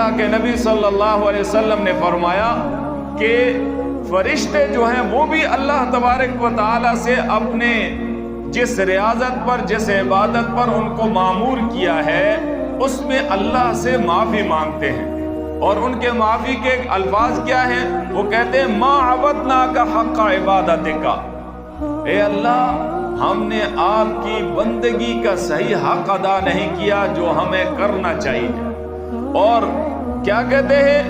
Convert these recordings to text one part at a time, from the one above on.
اللہ کے نبی صلی اللہ علیہ وسلم نے فرمایا کہ فرشتے جو ہیں وہ بھی اللہ تبارک و تعالی سے اپنے جس ریاضت پر، جس عبادت پر ان کو معمور کیا ہے، اس میں اللہ سے معافی مانگتے ہیں۔ اور ان کے معافی کے الفاظ کیا ہیں؟ وہ کہتے ہیں ما عبدناک حق عبادتک، اے اللہ ہم نے آپ کی بندگی کا صحیح حق ادا نہیں کیا جو ہمیں کرنا چاہیے۔ اور کیا کہتے ہیں؟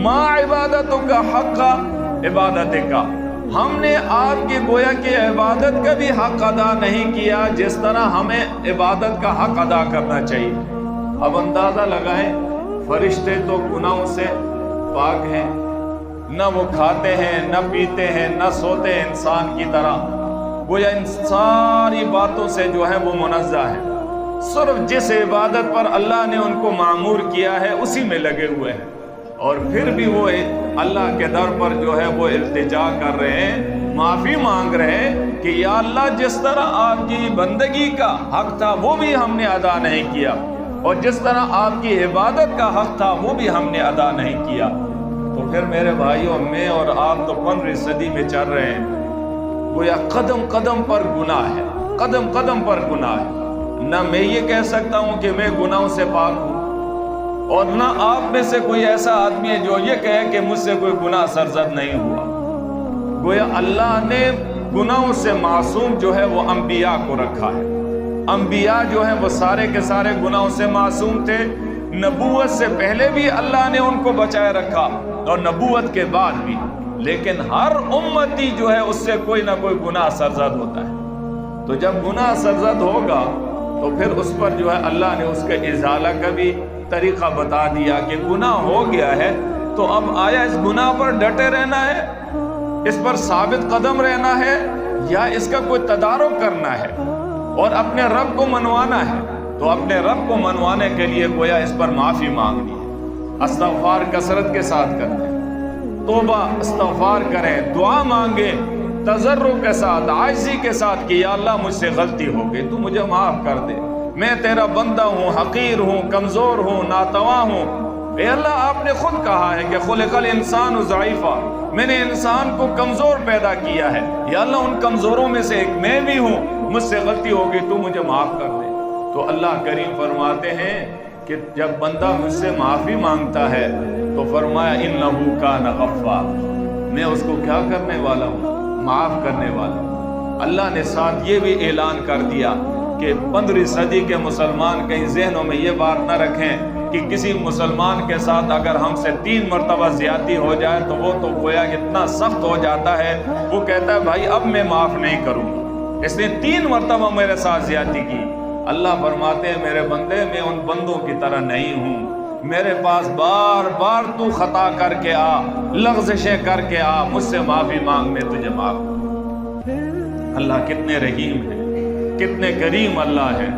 ما عبادتک حق عبادتک، ہم نے آپ کی گویا کہ عبادت کا بھی حق ادا نہیں کیا جس طرح ہمیں عبادت کا حق ادا کرنا چاہیے۔ اب اندازہ لگائیں، فرشتے تو گناہوں سے پاک ہیں، نہ وہ کھاتے ہیں، نہ پیتے ہیں، نہ سوتے ہیں انسان کی طرح، گویا ان ساری باتوں سے جو ہے وہ منزہ ہے۔ صرف جس عبادت پر اللہ نے ان کو معمور کیا ہے اسی میں لگے ہوئے ہیں، اور پھر بھی وہ اللہ کے در پر جو ہے وہ التجا کر رہے ہیں، معافی مانگ رہے ہیں کہ یا اللہ جس طرح آپ کی بندگی کا حق تھا وہ بھی ہم نے ادا نہیں کیا، اور جس طرح آپ کی عبادت کا حق تھا وہ بھی ہم نے ادا نہیں کیا۔ تو پھر میرے بھائیوں، میں اور آپ تو 15ویں صدی میں چل رہے ہیں، گویا قدم قدم پر گناہ ہے، قدم قدم پر گناہ ہے۔ نہ میں یہ کہہ سکتا ہوں کہ میں گناہوں سے پاک ہوں، اور نہ آپ میں سے کوئی ایسا آدمی ہے جو یہ کہے کہ مجھ سے کوئی گناہ سرزد نہیں ہوا۔ گویا اللہ نے گناہوں سے معصوم جو ہے وہ انبیاء کو رکھا ہے۔ انبیاء جو ہیں وہ سارے کے سارے گناہوں سے معصوم تھے، نبوت سے پہلے بھی اللہ نے ان کو بچائے رکھا اور نبوت کے بعد بھی، لیکن ہر امتی جو ہے اس سے کوئی نہ کوئی گناہ سرزد ہوتا ہے۔ تو جب گناہ سرزد ہوگا تو پھر اس پر جو ہے اللہ نے اس کے ازالہ کا بھی طریقہ بتا دیا کہ گناہ ہو گیا ہے، تو اب آیا اس گناہ پر ڈٹے رہنا ہے، اس پر ثابت قدم رہنا ہے، یا اس کا کوئی تدارک کرنا ہے اور اپنے رب کو منوانا ہے؟ تو اپنے رب کو منوانے کے لیے گویا اس پر معافی مانگنی ہے، استغفار کثرت کے ساتھ کریں، توبہ استغفار کریں، دعا مانگیں تضرع کے ساتھ، عاجزی کے ساتھ کہ یا اللہ مجھ سے غلطی ہو گئی، تو مجھے معاف کر دے، میں تیرا بندہ ہوں، حقیر ہوں، کمزور ہوں، ناتواں ہوں۔ اے اللہ آپ نے خود کہا ہے کہ خلق الانسان ضعیفا، میں نے انسان کو کمزور پیدا کیا ہے، یا اللہ ان کمزوروں میں سے ایک میں بھی ہوں، مجھ سے غلطی ہو گئی تو مجھے معاف کر دے۔ تو اللہ کریم فرماتے ہیں کہ جب بندہ مجھ سے معافی مانگتا ہے تو فرمایا انہ کان غفار، میں اس کو کیا کرنے والا ہوں؟ معاف کرنے والا ہوں۔ اللہ نے ساتھ یہ بھی اعلان کر دیا کہ 15ویں صدی کے مسلمان کہیں ذہنوں میں یہ بات نہ رکھیں کہ کسی مسلمان کے ساتھ اگر ہم سے 3 مرتبہ زیادتی ہو جائے تو وہ تو گویا اتنا سخت ہو جاتا ہے، وہ کہتا ہے بھائی اب میں معاف نہیں کروں گا، اس نے 3 مرتبہ میرے ساتھ زیادتی کی۔ اللہ فرماتے ہیں میرے بندے میں ان بندوں کی طرح نہیں ہوں، میرے پاس بار بار تو خطا کر کے آ، لغزشیں کر کے آ، مجھ سے معافی مانگ، میں تجھے معاف کروں۔ اللہ کتنے رحیم ہے، کتنے کریم اللہ ہے۔